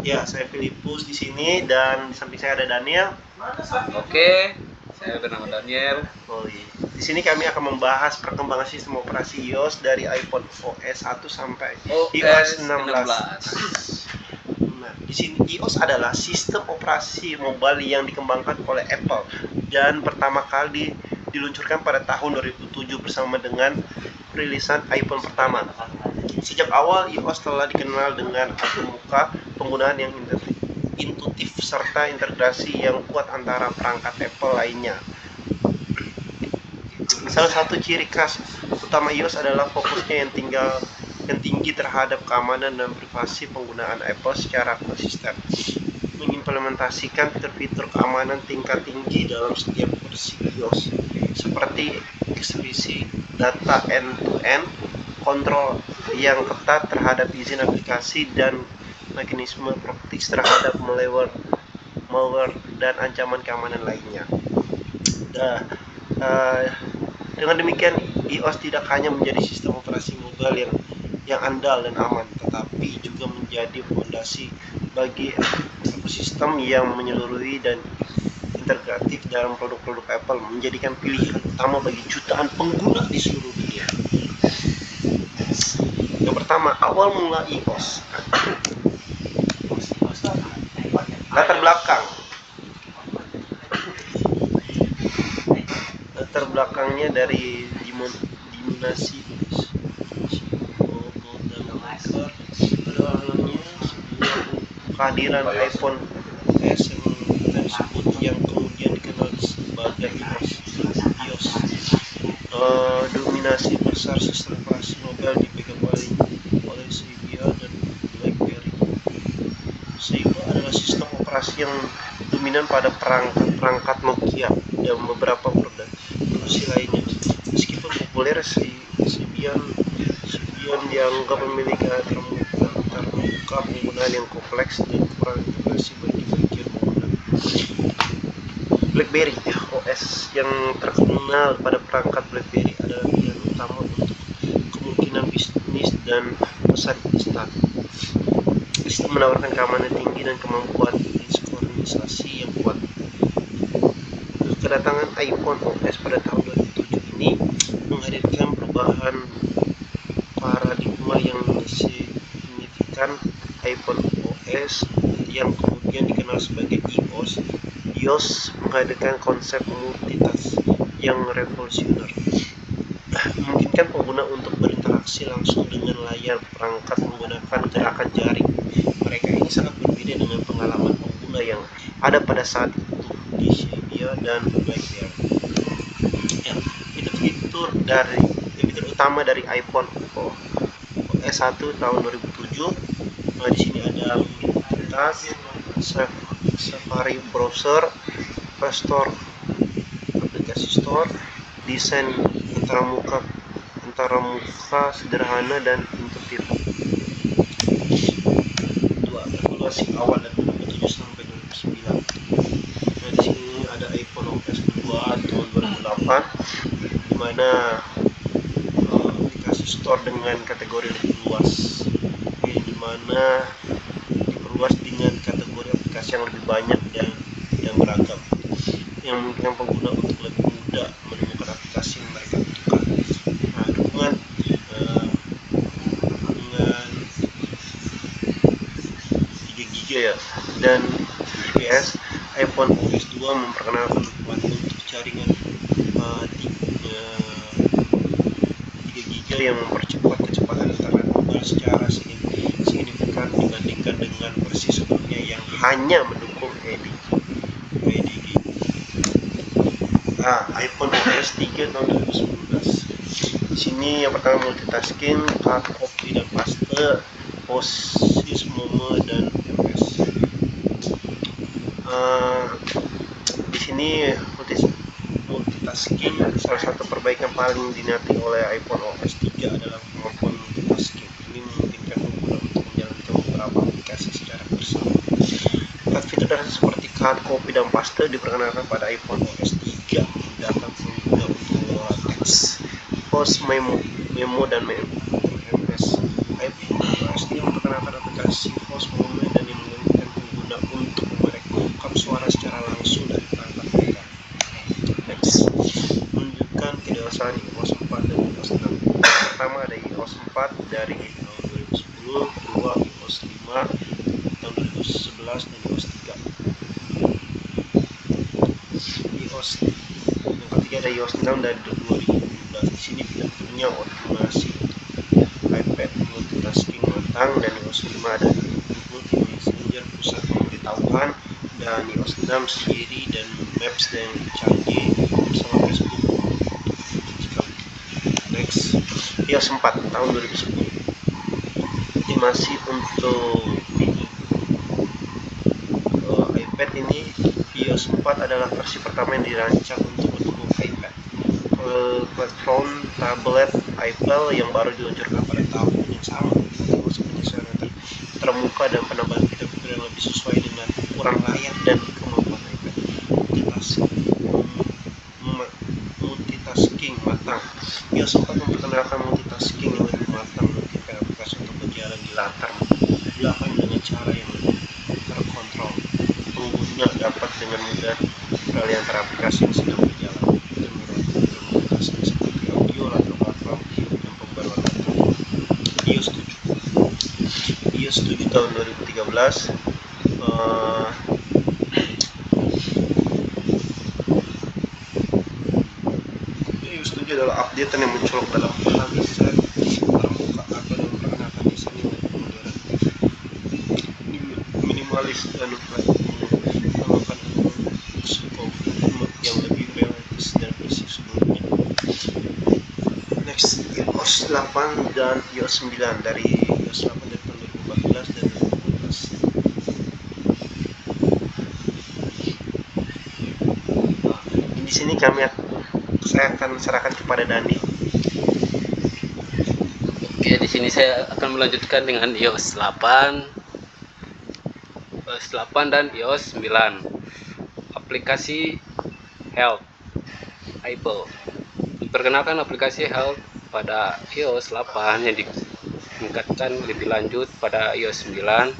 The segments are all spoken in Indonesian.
Ya, saya Filipus di sini dan di samping saya ada Daniel. Oke, saya bernama Daniel. Oh iya. Di sini kami akan membahas perkembangan sistem operasi iOS dari iPhone OS 1 sampai iOS 16. Nah, di sini iOS adalah sistem operasi mobile yang dikembangkan oleh Apple dan pertama kali diluncurkan pada tahun 2007 bersama dengan perilisan iPhone pertama. Sejak awal iOS telah dikenal dengan antarmuka penggunaan yang intuitif serta integrasi yang kuat antara perangkat Apple lainnya. Salah satu ciri khas utama iOS adalah fokusnya yang tinggi terhadap keamanan dan privasi. Penggunaan Apple secara konsisten mengimplementasikan fitur-fitur keamanan tingkat tinggi dalam setiap versi iOS, seperti eksekusi data end-to-end, kontrol yang ketat terhadap izin aplikasi, dan mekanisme protektif terhadap malware dan ancaman keamanan lainnya. Dengan demikian, iOS tidak hanya menjadi sistem operasi mobile yang andal dan aman, tetapi juga menjadi fondasi bagi ekosistem yang menyeluruhi dan integratif dalam produk-produk Apple, menjadikan pilihan utama bagi jutaan pengguna di seluruh dunia. Yang pertama, awal mula iOS. Latar belakang. Latar belakangnya dari diminasi kehadiran iPhone S yang kita sebut yang kemudian dikenal sebagai iOS. Dominasi besar sistem operasi mobile dipegang oleh Symbian dan BlackBerry. Symbian adalah sistem operasi yang dominan pada perangkat Nokia dan beberapa produksi lainnya. Meskipun populer, Symbian dianggap memiliki antarmuka penggunaan yang kompleks dan kurang integrasi bagi bagian pengguna. BlackBerry OS yang terkenal pada perangkat BlackBerry adalah pilihan utama untuk kemungkinan bisnis dan pesan instan. Sistem menawarkan keamanan tinggi dan kemampuan sinkronisasi yang kuat. Kedatangan iPhone OS pada tahun 2007 ini menghadirkan perubahan paradigma yang signifikan. iPhone OS yang kemudian dikenal sebagai iOS menghadirkan konsep multitask yang revolusioner, memungkinkan pengguna untuk berinteraksi langsung dengan layar perangkat menggunakan gerakan jari. Mereka ini sangat berbeda dengan pengalaman pengguna yang ada pada saat itu di Symbian dan BlackBerry. Ya, fitur utama dari iPhone OS 1 tahun 2007. Di sini ada multitask, Safari browser, Store, aplikasi store, desain antara-muka sederhana dan intuitif. Dua, evaluasi awal dari 2007 sampai 2009. Nah, di sini ada iPhone OS kedua tahun 2008, di mana aplikasi store dengan kategori lebih luas, di mana diperluas dengan kategori aplikasi yang lebih banyak dan beragam, yang memungkinkan pengguna untuk lebih mudah menemukan aplikasi yang mereka butuhkan. Nah, dukungan 3 GB ya, dan GPS. iPhone OS 2 memperkenalkan dukungan untuk jaringan 3 GB yang mempercepat kecepatan internet mobile secara signifikan dibandingkan dengan versi sebelumnya yang hanya mendukung EDG. iPhone OS 3 tahun 2019. Di sini yang pertama multitasking, cut, copy dan paste, POSIX, MoMA dan MS. Di sini multitasking, salah satu perbaikan paling dinanti oleh iPhone OS 3 adalah kemampuan multitasking. Ini memungkinkan pengguna untuk menjalankan beberapa aplikasi secara bersama. Fitur dasar seperti cut, copy dan paste diperkenalkan pada iPhone OS 3, memudahkan pengguna untuk mengelola teks, post, memo dan MS. iPhone OS 3 memperkenalkan aplikasi post, memo dan yang suara secara langsung dari perangkat mereka. Next, menunjukkan kedewasaan iOS 4 dan iOS 6. Pertama ada iOS 4 dari tahun 2010, kedua iOS 5 tahun 2011 dan iOS 3. Yang ketiga ada iOS 6 dari 2017. Di sini fiturnya otomasi iPad multitasking matang, dan iOS 5 ada Google Messenger pusat pemberitahuan, dan iOS 6 Siri dan Maps yang canggih bersama Facebook. Next, iOS 4 tahun 2010. Ini masih untuk iPad. Ini iOS 4 adalah versi pertama yang dirancang untuk mendukung iPad, platform tablet Apple yang baru diluncurkan pada tahun yang sama. Termasuk penyesuaian termuka dan penambahan fitur-fitur yang lebih sesuai dengan ukuran layar dan kemampuan iPad. Multitasking matang. iOS 4 memperkenalkan multitasking yang lebih matang, mengaktifkan aplikasi untuk berjalan di latar belakang dengan cara yang lebih terkontrol. Pengguna dapat dengan mudah beralih antara aplikasi yang sedang berjalan dan berkomunikasi seperti audio, latar belakang, dan pembaruan data. iOS 7 tahun 2013. iOS 7 adalah update yang mencolok dalam hal desain terbuka atau yang memperkenalkan desain yang lebih modern, minimalis dan melakukan yang lebih realistis dan versi sebelumnya. Next, iOS 8 dan iOS 9 dari iOS 8 dari tahun 2014 dan 2015. Di sini saya akan serahkan kepada Dani. Oke, di sini saya akan melanjutkan dengan iOS 8 dan iOS 9. Aplikasi Health Apple. Perkenalkan aplikasi Health pada iOS 8 yang ditingkatkan lebih lanjut pada iOS 9.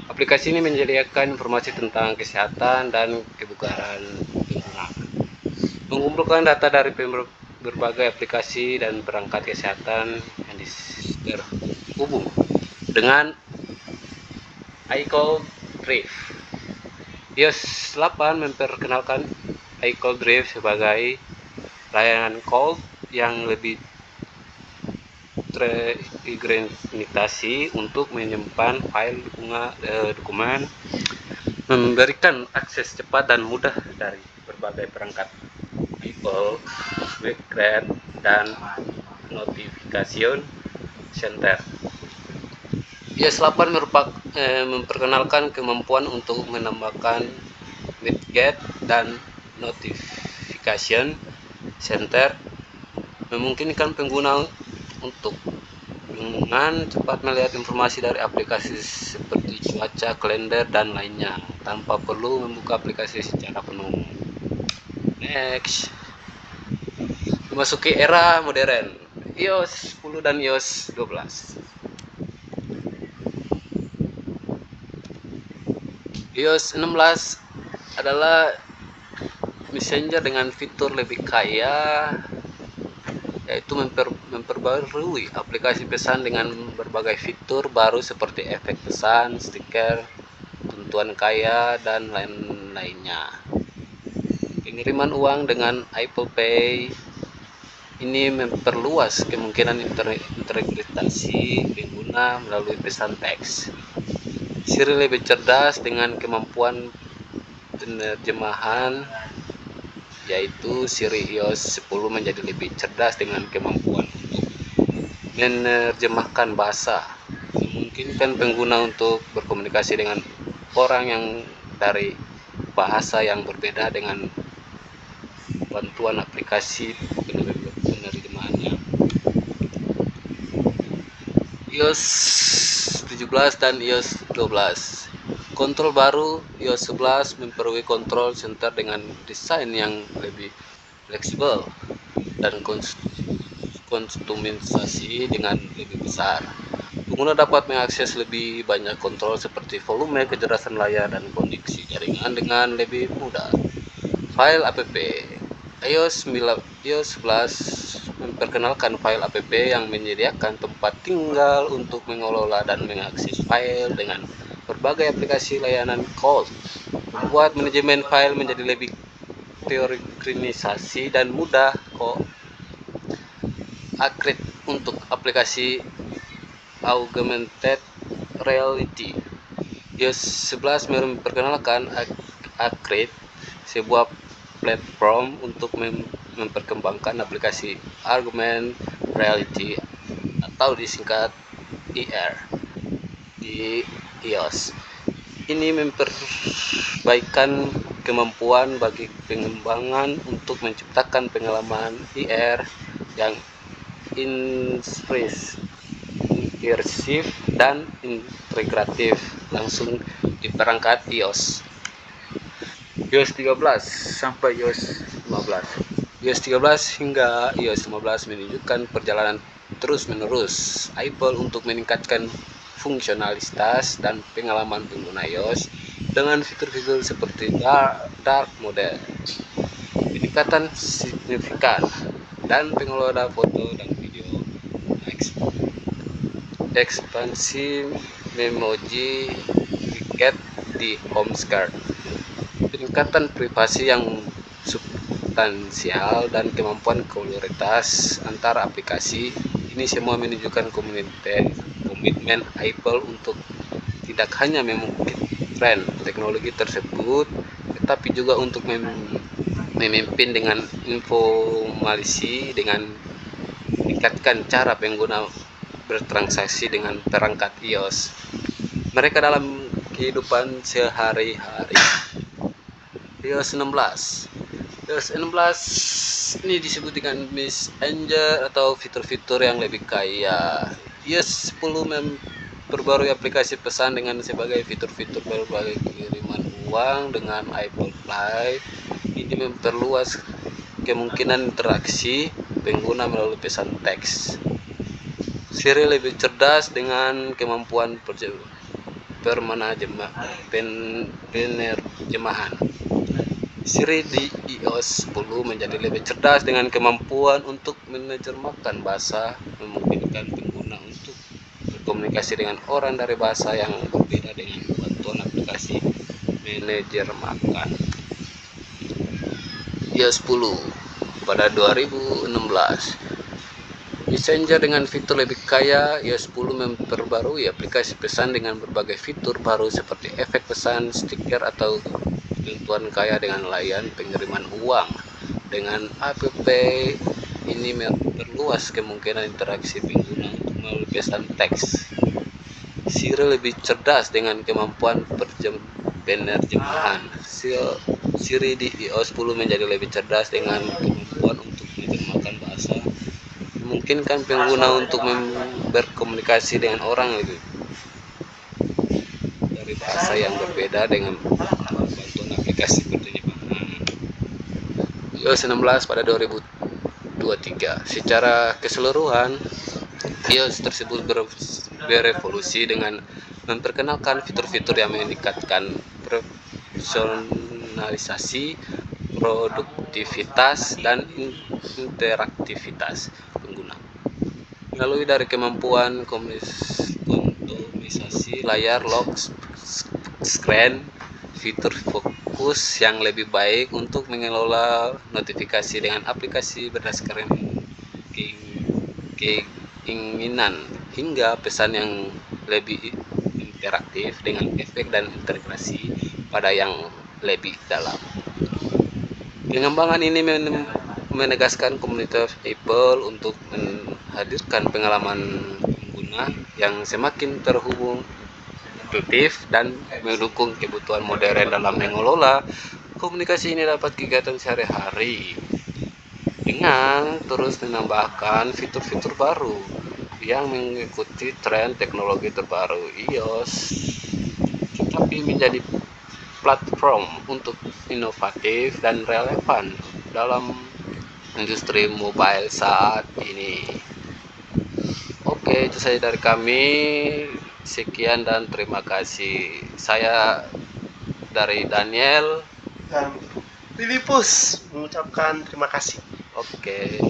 Aplikasi ini menyediakan informasi tentang kesehatan dan kebugaran pengguna, mengumpulkan data dari berbagai aplikasi dan perangkat kesehatan yang terhubung dengan iCloud Drive. iOS 8 memperkenalkan iCloud Drive sebagai layanan cloud yang lebih terintegrasi untuk menyimpan file dokumen, memberikan akses cepat dan mudah dari berbagai perangkat Apple, Webchat, dan Notification Center. iOS 8 memperkenalkan kemampuan untuk menambahkan Webchat dan Notification Center, memungkinkan pengguna untuk dengan cepat melihat informasi dari aplikasi seperti cuaca, kalender, dan lainnya tanpa perlu membuka aplikasi secara penuh. Next, memasuki era modern, iOS 10 dan iOS 12. iOS 16 adalah Messenger dengan fitur lebih kaya, yaitu memperbarui aplikasi pesan dengan berbagai fitur baru seperti efek pesan, stiker, tentuan kaya, dan lain-lainnya. Pengiriman uang dengan Apple Pay ini memperluas kemungkinan integrasi pengguna melalui pesan teks. Siri lebih cerdas dengan kemampuan penerjemahan, yaitu Siri iOS 10 menjadi lebih cerdas dengan kemampuan untuk menerjemahkan bahasa, memungkinkan pengguna untuk berkomunikasi dengan orang yang dari bahasa yang berbeda dengan bantuan aplikasi penerjemahannya. iOS 17 dan iOS 12. Kontrol baru iOS 11 memperoleh kontrol center dengan desain yang lebih fleksibel dan kustomisasi dengan lebih besar. Pengguna dapat mengakses lebih banyak kontrol seperti volume, kecerdasan layar, dan kondisi jaringan dengan lebih mudah. File app. iOS 11 memperkenalkan file app yang menyediakan tempat tinggal untuk mengelola dan mengakses file dengan berbagai aplikasi layanan cloud, membuat manajemen file menjadi lebih terorganisasi dan mudah Accurate untuk aplikasi augmented reality. iOS 11 memperkenalkan Accurate, sebuah platform untuk memperkembangkan aplikasi augmented reality atau disingkat AR di iOS. Ini memperbaikan kemampuan bagi pengembangan untuk menciptakan pengalaman AR yang imersif dan integratif langsung di perangkat iOS. iOS 13 sampai iOS 15. iOS 13 hingga iOS 15 menunjukkan perjalanan terus-menerus Apple untuk meningkatkan fungsionalitas dan pengalaman pengguna iOS dengan fitur-fitur seperti dark mode, peningkatan signifikan, dan pengelola foto dan video, ekspansi memoji widget di home screen, peningkatan privasi yang substansial, dan kemampuan koloritas antar aplikasi. Ini semua menunjukkan komitmen Apple untuk tidak hanya mengukir teknologi tersebut, tetapi juga untuk memimpin dengan informasi dengan meningkatkan cara pengguna bertransaksi dengan perangkat iOS mereka dalam kehidupan sehari-hari. iOS 16. iOS 16 ini disebut dengan Messenger atau fitur-fitur yang lebih kaya. iOS 10 memperbarui aplikasi pesan dengan sebagai fitur-fitur berbagai kiriman uang dengan Apple Pay. Ini memperluas kemungkinan interaksi pengguna melalui pesan teks. Siri lebih cerdas dengan kemampuan penerjemahan. Siri di iOS 10 menjadi lebih cerdas dengan kemampuan untuk menerjemahkan bahasa, memungkinkan pengguna untuk berkomunikasi dengan orang dari bahasa yang berbeda dengan bantuan aplikasi menerjemahkan. iOS 10 pada 2016. Messenger dengan fitur lebih kaya. iOS 10 memperbarui aplikasi pesan dengan berbagai fitur baru seperti efek pesan, stiker, atau ketentuan kaya dengan layanan pengiriman uang. Dengan app ini memperluas kemungkinan interaksi pengguna untuk melalui pesan teks. Siri lebih cerdas dengan kemampuan penerjemahan. Siri di iOS 10 menjadi lebih cerdas dengan kemampuan untuk menerjemahkan bahasa, memungkinkan pengguna untuk berkomunikasi dengan orang lebih dari bahasa yang berbeda dengan bantuan aplikasi penerjemahan. iOS 16 pada 2023. Secara keseluruhan, iOS tersebut berevolusi dengan memperkenalkan fitur-fitur yang meningkatkan personalisasi, produktivitas, dan interaktivitas pengguna melalui dari kemampuan kustomisasi layar lock screen, fitur fokus yang lebih baik untuk mengelola notifikasi dengan aplikasi berdasarkan keinginan, hingga pesan yang lebih interaktif dengan efek dan integrasi pada yang lebih dalam. Pengembangan ini menegaskan komunitas Apple untuk menghadirkan pengalaman pengguna yang semakin terhubung, intuitif, dan mendukung kebutuhan modern dalam mengelola komunikasi. Ini dapat kegiatan sehari-hari dengan terus menambahkan fitur-fitur baru yang mengikuti tren teknologi terbaru. iOS tetapi menjadi platform untuk inovatif dan relevan dalam industri mobile saat ini. Oke, itu saja dari kami. Sekian dan terima kasih. Saya dari Daniel dan Filipus mengucapkan terima kasih. Oke.